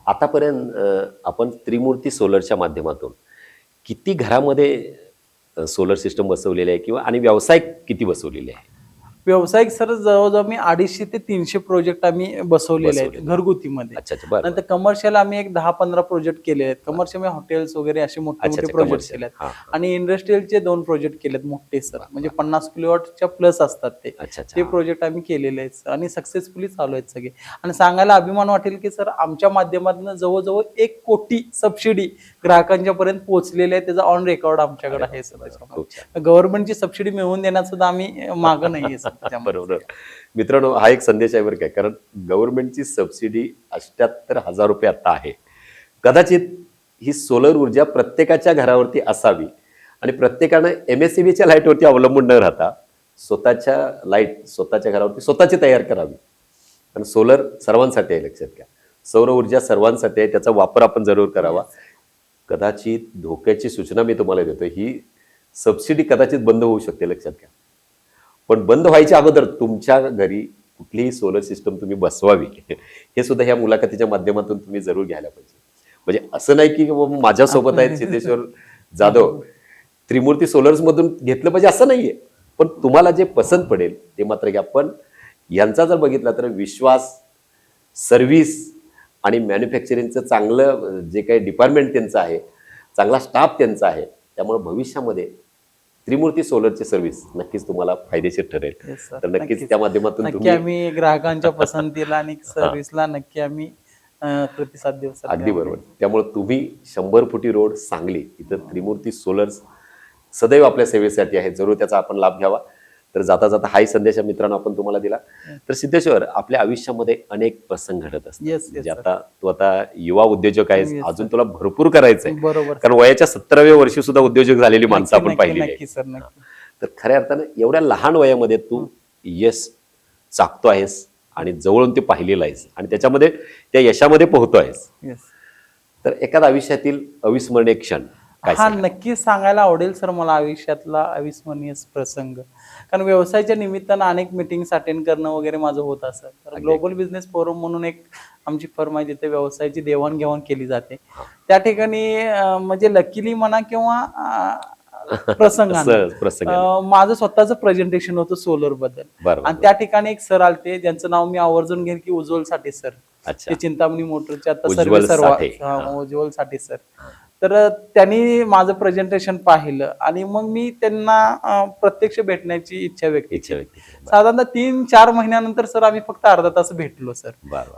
Speaker 2: आतापर्यंत आपण त्रिमूर्ती सोलरच्या माध्यमातून किती घरामध्ये सोलर सिस्टम बसवलेले आहे किंवा आणि व्यावसायिक किती बसवलेले आहे?
Speaker 1: व्यावसायिक सर जवळजवळ मी 250 ते 300 प्रोजेक्ट आम्ही बसवलेले आहेत घरगुतीमध्ये.
Speaker 2: अच्छा अच्छा. बरं.
Speaker 1: नंतर कमर्शियल आम्ही एक 10-15 प्रोजेक्ट केले आहेत. कमर्शियल हॉटेल्स वगैरे असे मोठे
Speaker 2: अच्छा
Speaker 1: मोठे
Speaker 2: अच्छा.
Speaker 1: Project
Speaker 2: commercial.
Speaker 1: केले आहेत.
Speaker 2: हा, हा.
Speaker 1: आणि इंडस्ट्रीयलचे 2 प्रोजेक्ट केलेत मोठे सर, म्हणजे 50 किलोवॉटच्या प्लस असतात ते.
Speaker 2: अच्छा अच्छा.
Speaker 1: ते प्रोजेक्ट आम्ही केलेले आहेत आणि सक्सेसफुली चालू आहेत सगळे. आणि सांगायला अभिमान वाटेल की सर आमच्या माध्यमातून जवळजवळ 1 कोटी सबसिडी ग्राहकांच्या पर्यंत पोहोचलेले आहे. त्याचा ऑन रेकॉर्ड आमच्याकडे आहे सर.
Speaker 2: खूप छान.
Speaker 1: गव्हर्नमेंटची सबसिडी मिळवून देण्यात सुद्धा आम्ही मागं नाहीये सर.
Speaker 2: बरोबर. मित्रांनो, हा एक संदेश आहे बरं काय, कारण गव्हर्नमेंटची सबसिडी 78,000 रुपये आता आहे. कदाचित ही सोलर ऊर्जा प्रत्येकाच्या घरावरती असावी आणि प्रत्येकानं MSCBच्या लाईटवरती अवलंबून न राहता स्वतःच्या लाईट स्वतःच्या घरावरती स्वतःची तयार करावी. कारण सोलर सर्वांसाठी आहे, लक्षात घ्या. सौर ऊर्जा सर्वांसाठी आहे, त्याचा वापर आपण जरूर करावा. कदाचित धोक्याची सूचना मी तुम्हाला देतो, ही सबसिडी कदाचित बंद होऊ शकते, लक्षात घ्या. पण बंद व्हायच्या अगोदर तुमच्या घरी कुठलीही सोलर सिस्टम तुम्ही बसवावी, हे सुद्धा ह्या मुलाखतीच्या माध्यमातून तुम्ही जरूर घ्यायला पाहिजे. म्हणजे असं नाही की माझ्यासोबत आहेत सिद्धेश्वर जाधव, त्रिमूर्ती सोलर्स मधून घेतलं पाहिजे असं नाहीये. पण तुम्हाला जे पसंत पडेल ते मात्र घ्या. पण यांचा जर बघितला तर विश्वास, सर्व्हिस आणि मॅन्युफॅक्चरिंगचं चांगलं जे काही डिपार्टमेंट त्यांचं आहे, चांगला स्टाफ त्यांचा आहे, त्यामुळे भविष्यामध्ये त्रिमूर्ती सोलरची सर्व्हिस नक्कीच तुम्हाला फायदेशीर ठरेल. तर नक्कीच त्या माध्यमातून
Speaker 1: नक्की आम्ही ग्राहकांच्या पसंतीला आणि सर्व्हिसला नक्की आम्ही प्रतिसाद देऊ.
Speaker 2: अगदी बरोबर. त्यामुळे तुम्ही 100 फुटी रोड सांगली इथं त्रिमूर्ती सोलर्स सदैव आपल्या सेवेसाठी आहे, जरूर त्याचा आपण लाभ घ्यावा. तर जाता जाता हाही संदेश मित्रांनो आपण तुम्हाला दिला. तर सिद्धेश्वर, आपल्या आयुष्यामध्ये अनेक प्रसंग घडत असतात. म्हणजे आता तू आता युवा उद्योजक आहेस, अजून तुला भरपूर करायचंय.
Speaker 1: बरोबर.
Speaker 2: कारण वयाच्या 17व्या वर्षी सुद्धा उद्योजक झालेली माणसं आपण पाहिली आहे. तर खऱ्या अर्थानं एवढ्या लहान वयामध्ये तू यश चाकतो आहेस आणि जवळून ते पाहिलेलं आहेस आणि त्याच्यामध्ये त्या यशामध्ये पोहतो आहेस. तर एखादा आयुष्यातील अविस्मरणीय क्षण
Speaker 1: हा नक्कीच सांगायला आवडेल सर मला आयुष्यातला अविस्मरणीय प्रसंग. कारण व्यवसायाच्या निमित्तानं अनेक मीटिंग्स अटेंड करणं वगैरे माझं होत असं. तर ग्लोबल बिझनेस फोरम म्हणून एक आमची फर्म आहे जिथे व्यवसायाची देवाणघेवाण केली जाते. त्या ठिकाणी म्हणजे लकीली म्हणा किंवा प्रसंगानं माझं स्वतःचं प्रेझेंटेशन होतं सोलर बद्दल. आणि त्या ठिकाणी एक सर आलते ज्यांचं नाव मी आवर्जून घेईन की उज्ज्वल साठे सर. ते चिंतामणी मोटरचे आता सर्व उज्ज्वल साठे सर. तर त्यांनी माझं प्रेझेंटेशन पाहिलं आणि मग मी त्यांना प्रत्यक्ष भेटण्याची इच्छा व्यक्त केली. साधारणतः 3-4 महिन्यानंतर सर आम्ही फक्त अर्धा तास भेटलो सर.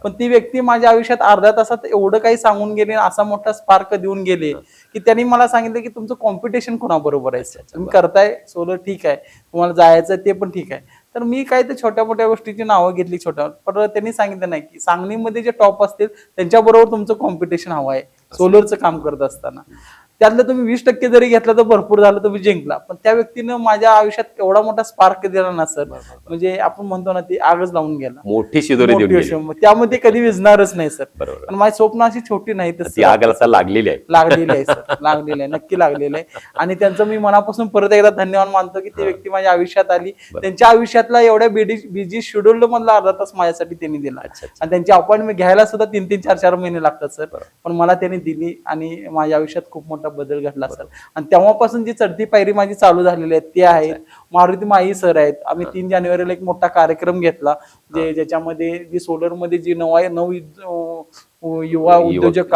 Speaker 1: पण ती व्यक्ती माझ्या आयुष्यात अर्ध्या तासात एवढं काही सांगून गेले, असा मोठा स्पार्क देऊन गेले की त्यांनी मला सांगितलं की तुमचं कॉम्पिटिशन कोणाबरोबर आहे, तुम्ही करताय सोलर ठीक आहे, तुम्हाला जायचं ते पण ठीक आहे. तर मी काय ते छोट्या मोठ्या गोष्टीची नावं घेतली पण त्यांनी सांगितलं नाही की सांगलीमध्ये जे टॉप असतील त्यांच्याबरोबर तुमचं कॉम्पिटिशन हवं आहे सोलरचं काम करत असताना. त्यातलं तुम्ही 20% जरी घेतलं तर भरपूर झालं, तुम्ही जिंकला. पण त्या व्यक्तीनं माझ्या आयुष्यात एवढा मोठा स्पार्क दिला ना सर, म्हणजे आपण म्हणतो ना ती आगच लावून गेला,
Speaker 2: मोठी शिदोरी देऊन गेली.
Speaker 1: त्यामध्ये कधी विझणारच नाही सर.
Speaker 2: बरोबर.
Speaker 1: पण माझी स्वप्न अशी छोटी नाही तर
Speaker 2: ती आग आता लागलेली आहे.
Speaker 1: लागलेली आहे सर, लागलेली आहे, नक्की लागलेलं आहे. आणि त्यांचं मी मनापासून परत एकदा धन्यवाद मानतो की ती व्यक्ती माझ्या आयुष्यात आली. त्यांच्या आयुष्यातला एवढ्या बिझी शेड्यूल मधला अर्धा तास माझ्यासाठी त्यांनी दिला. आणि त्यांची अपॉइंटमेंट घ्यायला सुद्धा 3-3, 4-4 महिने लागतात सर. पण मला त्यांनी दिली आणि माझ्या आयुष्यात खूप मोठा बदल घडला सर. आणि तेव्हापासून जी चढती पायरी माझी चालू झालेली आहे ते आहेत मारुती माई सर आहेत. आम्ही 3 जानेवारीला एक मोठा कार्यक्रम घेतला, ज्याच्यामध्ये जी सोलर मध्ये जी नऊ युवा उद्योजक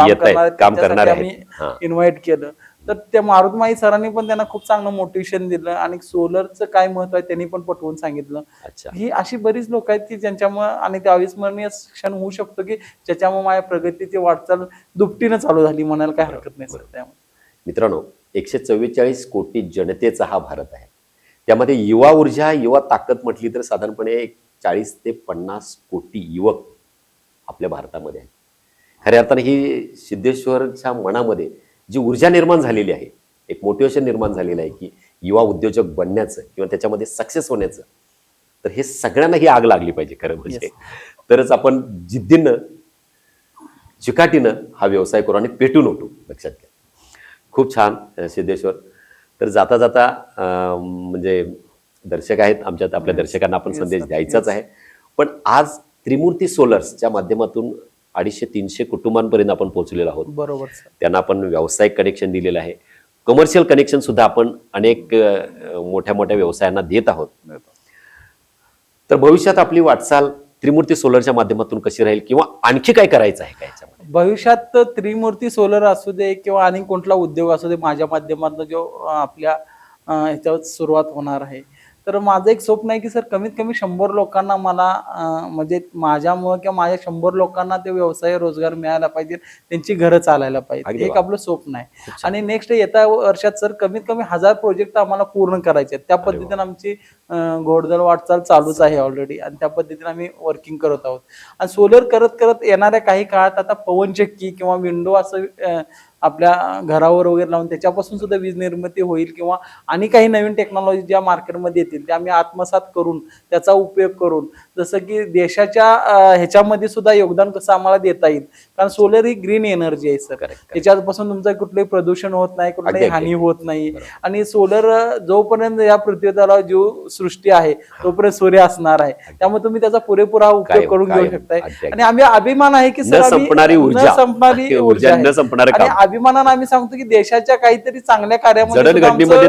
Speaker 1: काम करणार आम्ही इन्व्हाइट केलं. तर त्या मारुतमाई सरांनी पण त्यांना खूप चांगलं मोटिवेशन दिलं आणि सोलरचं काय महत्व आहे त्यांनी पण पटवून सांगितलं. ही अशी बरीच लोक आहेत की ज्यांच्यामुळे आणि ते अविस्मरणीय क्षण होऊ शकतो की ज्याच्यामुळे माझ्या प्रगतीची वाटचाल दुपटीनं चालू झाली म्हणायला काय हरकत नाही सर. त्यामुळे
Speaker 2: मित्रांनो, 144 कोटी जनतेचा हा भारत आहे. त्यामध्ये युवा ऊर्जा, युवा ताकद म्हटली तर साधारणपणे 40 ते 50 कोटी युवक आपल्या भारतामध्ये आहेत. खऱ्या अर्थाने ही सिद्धेश्वरच्या मनामध्ये जी ऊर्जा निर्माण झालेली आहे, एक मोटिवेशन निर्माण झालेलं आहे की युवा उद्योजक बनण्याचं किंवा त्याच्यामध्ये सक्सेस होण्याचं, तर हे सगळ्यांना ही आग लागली पाहिजे खरं म्हणजे. तरच आपण जिद्दीनं चिकाटीनं हा व्यवसाय करू आणि पेटून उठू. लक्षात घ्या. खूप छान सिद्धेश्वर. तर जाता जाता म्हणजे दर्शक आहेत आमच्यात, आपल्या दर्शकांना आपण संदेश द्यायचाच आहे. पण आज त्रिमूर्ती सोलर्सच्या माध्यमातून 250-300 कुटुंबांपर्यंत आपण पोहोचलेलो आहोत.
Speaker 1: बरोबर.
Speaker 2: त्यांना आपण व्यावसायिक कनेक्शन दिलेलं आहे, कमर्शियल कनेक्शन सुद्धा आपण अनेक मोठ्या मोठ्या व्यवसायांना देत आहोत. तर भविष्यात आपली वाटचाल त्रिमूर्ती सोलरच्या माध्यमातून कशी राहील किंवा आणखी काय करायचं आहे का याच्यामध्ये?
Speaker 1: भविष्यात त्रिमूर्ती सोलर असू दे किंवा आणि कोणता उद्योग असू दे, माझ्या माध्यमातून जो आपल्या ह्याच्यावर सुरुवात होणार आहे, तर माझं एक स्वप्न आहे की सर कमीत कमी 100 लोकांना मला म्हणजे माझ्यामुळे किंवा माझ्या 100 लोकांना ते व्यवसाय रोजगार मिळायला पाहिजे, त्यांची घरं चालायला पाहिजे, एक आपलं स्वप्न आहे. आणि नेक्स्ट येत्या वर्षात सर कमीत कमी 1000 प्रोजेक्ट आम्हाला पूर्ण करायचे आहेत. त्या पद्धतीने आमची घोडदळ वाटचाल चालूच आहे ऑलरेडी आणि त्या पद्धतीने आम्ही वर्किंग करत आहोत. आणि सोलर करत करत येणाऱ्या काही काळात आता पवनचक्की किंवा विंडो असं आपल्या घरावर वगैरे लावून त्याच्यापासून सुद्धा वीज निर्मिती होईल किंवा आणि काही नवीन टेक्नॉलॉजी ज्या मार्केटमध्ये येतील त्या आम्ही आत्मसात करून त्याचा उपयोग करून, जसं की देशाच्या ह्याच्यामध्ये सुद्धा योगदान कसं आम्हाला देता येईल. कारण सोलर ही ग्रीन एनर्जी आहे सर. त्याच्यापासून तुमचं कुठलंही प्रदूषण होत नाही, कुठलीही हानी होत नाही. आणि सोलर जोपर्यंत या पृथ्वीतला जीव सृष्टी आहे तोपर्यंत सूर्य असणार आहे. त्यामुळे तुम्ही त्याचा पुरेपूर उपयोग करून घेऊ शकताय. आणि आम्ही अभिमान आहे की सर
Speaker 2: संपणारी ऊर्जा
Speaker 1: आणि अभिमानानं आम्ही सांगतो की देशाच्या काहीतरी चांगल्या कार्यामध्ये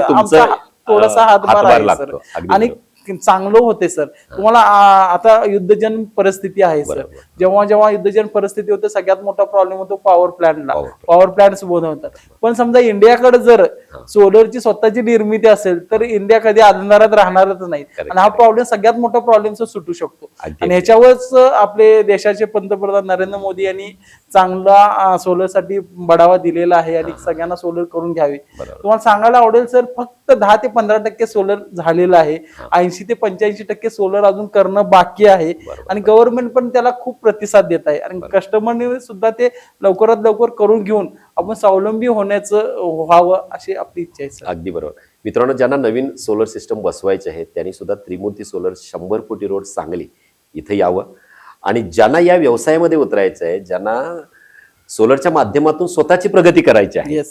Speaker 1: थोडासा हातभार आहे सर. आणि चांगलं होते सर. तुम्हाला आता युद्धजन परिस्थिती आहे सर. जेव्हा जेव्हा युद्धजन परिस्थिती होते सगळ्यात मोठा प्रॉब्लेम होतो पॉवर प्लांटला. पॉवर प्लांट बनवतात. पण समजा इंडियाकडे जर सोलरची स्वतःची निर्मिती असेल तर इंडिया कधी अंधारात राहणारच नाही. आणि हा प्रॉब्लेम सगळ्यात मोठा प्रॉब्लेम सुटू शकतो. आणि ह्याच्यावरच आपले देशाचे पंतप्रधान नरेंद्र मोदी यांनी चांगला सोलरसाठी बढावा दिलेला आहे आणि सगळ्यांना सोलर करून घ्यावे. तुम्हाला सांगायला आवडेल सर, फक्त 10 ते 15% सोलर झालेलं आहे. 80 ते 85% सोलर अजून करणं बाकी आहे. आणि गव्हर्नमेंट पण त्याला खूप प्रतिसाद देत आहे आणि कस्टमरने सुद्धा ते लवकरात लवकर करून घेऊन आपण स्वावलंबी होण्याचं व्हावं अशी आपली इच्छा आहे.
Speaker 2: अगदी बरोबर. मित्रांनो, ज्यांना नवीन सोलर सिस्टम बसवायचे आहे त्यांनी सुद्धा त्रिमूर्ती सोलर 100 कोटी रोड सांगली इथे यावं. आणि ज्यांना या व्यवसायामध्ये उतरायचं आहे, ज्यांना सोलरच्या माध्यमातून स्वतःची प्रगती करायची आहे,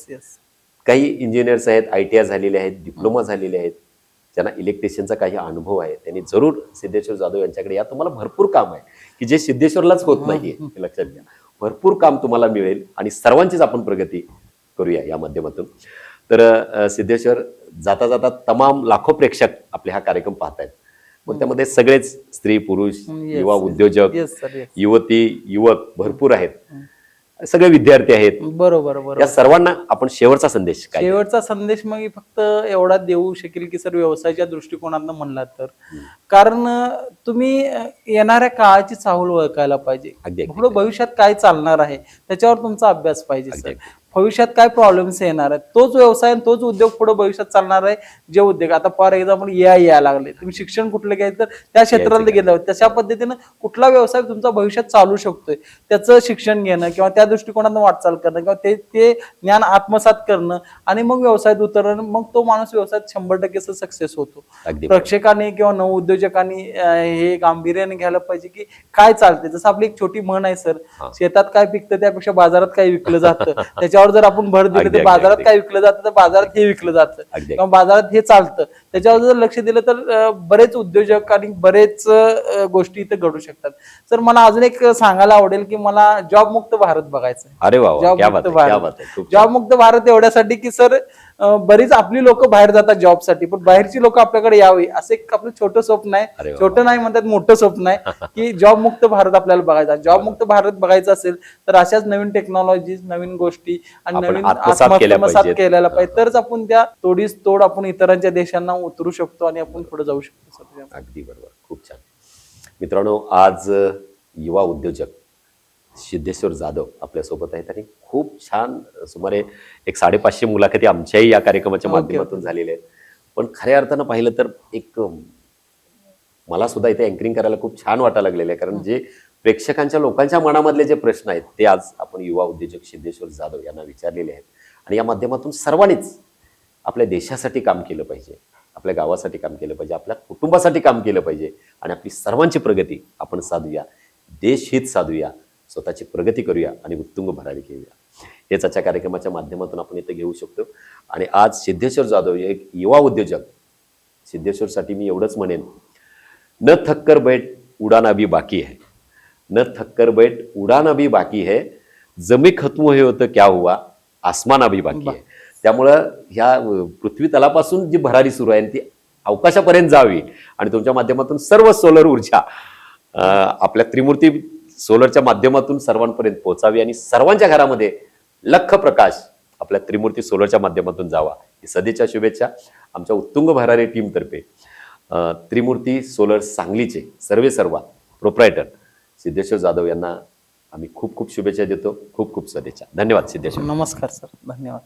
Speaker 2: काही इंजिनियर्स आहेत, ITI झालेले आहेत, डिप्लोमा झालेले आहेत, ज्यांना इलेक्ट्रिशियनचा काही अनुभव आहे, त्यांनी जरूर सिद्धेश्वर जाधव यांच्याकडे या. तुम्हाला भरपूर काम आहे की जे सिद्धेश्वरलाच होत नाहीये, हे लक्षात घ्या. भरपूर काम तुम्हाला मिळेल आणि सर्वांचीच आपण प्रगती करूया या माध्यमातून. तर सिद्धेश्वर, जाता जाता तमाम लाखो प्रेक्षक आपले हा कार्यक्रम पाहतायत. मग त्यामध्ये सगळेच स्त्री पुरुष, युवा उद्योजक, युवती, युवक भरपूर आहेत, सगळे विद्यार्थी आहेत.
Speaker 1: बरोबर.
Speaker 2: या सर्वांना आपण शेवटचा संदेश
Speaker 1: मग फक्त एवढा देऊ शकेल की सर, व्यवसायाच्या दृष्टिकोनातून म्हणलात तर, कारण तुम्ही येणाऱ्या काळाची चाहूल ओळखायला पाहिजे. पुढे भविष्यात काय चालणार आहे त्याच्यावर तुमचा अभ्यास पाहिजे सर. भविष्यात काय प्रॉब्लेम्स येणार आहेत, तोच व्यवसाय आणि तोच उद्योग पुढे भविष्यात चालणार आहे. जे उद्योग आता फॉर एक्झाम्पल AI यायला लागले, तुम्ही शिक्षण कुठलं घ्यायचं तर त्या क्षेत्रात गेलं, तशा पद्धतीनं कुठला व्यवसाय तुमचा भविष्यात चालू शकतोय त्याचं शिक्षण घेणं किंवा त्या दृष्टिकोनातून वाटचाल करणं किंवा ते ज्ञान आत्मसात करणं आणि मग व्यवसायात उतरणं, मग तो माणूस व्यवसायात 100% सक्सेस होतो. प्रेक्षकांनी किंवा नवउद्योजकांनी हे गांभीर्याने घ्यायला पाहिजे की काय चालते. जसं आपली एक छोटी म्हण आहे सर, शेतात काय पिकतं त्यापेक्षा बाजारात काय विकलं जातं, त्याच्यावर जर आपण भर दिलं तर बाजारात काय विकलं जातं तर बाजारात हे विकलं जातं किंवा बाजारात हे चालतं, त्याच्यावर जर लक्ष दिलं तर बरेच उद्योजक आणि बरेच गोष्टी इथे घडू शकतात. सर मला अजून एक सांगायला आवडेल की मला जॉब मुक्त भारत बघायचं आहे.
Speaker 2: अरे वा,
Speaker 1: जॉब मुक्त भारत एवढ्यासाठी की सर बरीच आपली लोक बाहेर जातात जॉबसाठी, पण बाहेरची लोक आपल्याकडे यावी असं एक आपलं छोटं स्वप्न आहे. छोटं नाही म्हणतात, मोठं स्वप्न आहे की जॉब मुक्त भारत आपल्याला बघायचा. जॉब मुक्त भारत बघायचं असेल तर अशाच नवीन टेक्नॉलॉजीज, नवीन गोष्टी आणि नवीन आत्मसात केलेला पाहिजे, तरच आपण त्या तोडीस तोड आपण इतरांच्या देशांना उतरू शकतो आणि आपण पुढे जाऊ शकतो.
Speaker 2: अगदी बरोबर, खूप छान. मित्रांनो, आज युवा उद्योजक सिद्धेश्वर जाधव आपल्यासोबत आहेत आणि खूप छान सुमारे 550 मुलाखती आमच्याही या कार्यक्रमाच्या माध्यमातून झालेल्या आहेत. पण खऱ्या अर्थानं पाहिलं तर एक मला सुद्धा इथे अँकरिंग करायला खूप छान वाटायला लागलेलं आहे, कारण जे प्रेक्षकांच्या लोकांच्या मनामधले जे प्रश्न आहेत ते आज आपण युवा उद्योजक सिद्धेश्वर जाधव यांना विचारलेले आहेत. आणि या माध्यमातून सर्वांनीच आपल्या देशासाठी काम केलं पाहिजे, आपल्या गावासाठी काम केलं पाहिजे, आपल्या कुटुंबासाठी काम केलं पाहिजे आणि आपली सर्वांची प्रगती आपण साधूया, देशहित साधूया, स्वतःची प्रगती करूया आणि उत्तुंग भरारी घेऊया. हेच आजच्या कार्यक्रमाच्या माध्यमातून आपण इथे घेऊ शकतो. आणि आज सिद्धेश्वर जाधव एक युवा उद्योजक, सिद्धेश्वरसाठी मी एवढंच म्हणेन, न थक्कर बैठ उड़ान अभी बाकी है, न थक्कर बैठ उड़ान अभी बाकी है, जमी खत्म हुए हो तो क्या हुआ, आसमान अभी बाकी है. त्यामुळं ह्या पृथ्वी तलापासून जी भरारी सुरू आहे ती अवकाशापर्यंत जावी आणि तुमच्या माध्यमातून सर्व सोलर ऊर्जा आपल्या त्रिमूर्ती सोलरच्या माध्यमातून सर्वांपर्यंत पोहोचावी आणि सर्वांच्या घरामध्ये लख प्रकाश आपल्या त्रिमूर्ती सोलरच्या माध्यमातून जावा. ही सदिच्छा, शुभेच्छा आमच्या उत्तुंग भरारी टीमतर्फे त्रिमूर्ती सोलर सांगलीचे सर्वेसर्वा प्रोप्रायटर सिद्धेश्वर जाधव यांना आम्ही खूप खूप शुभेच्छा देतो. खूप खूप सदिच्छा. धन्यवाद सिद्धेश्वर.
Speaker 1: नमस्कार सर, धन्यवाद.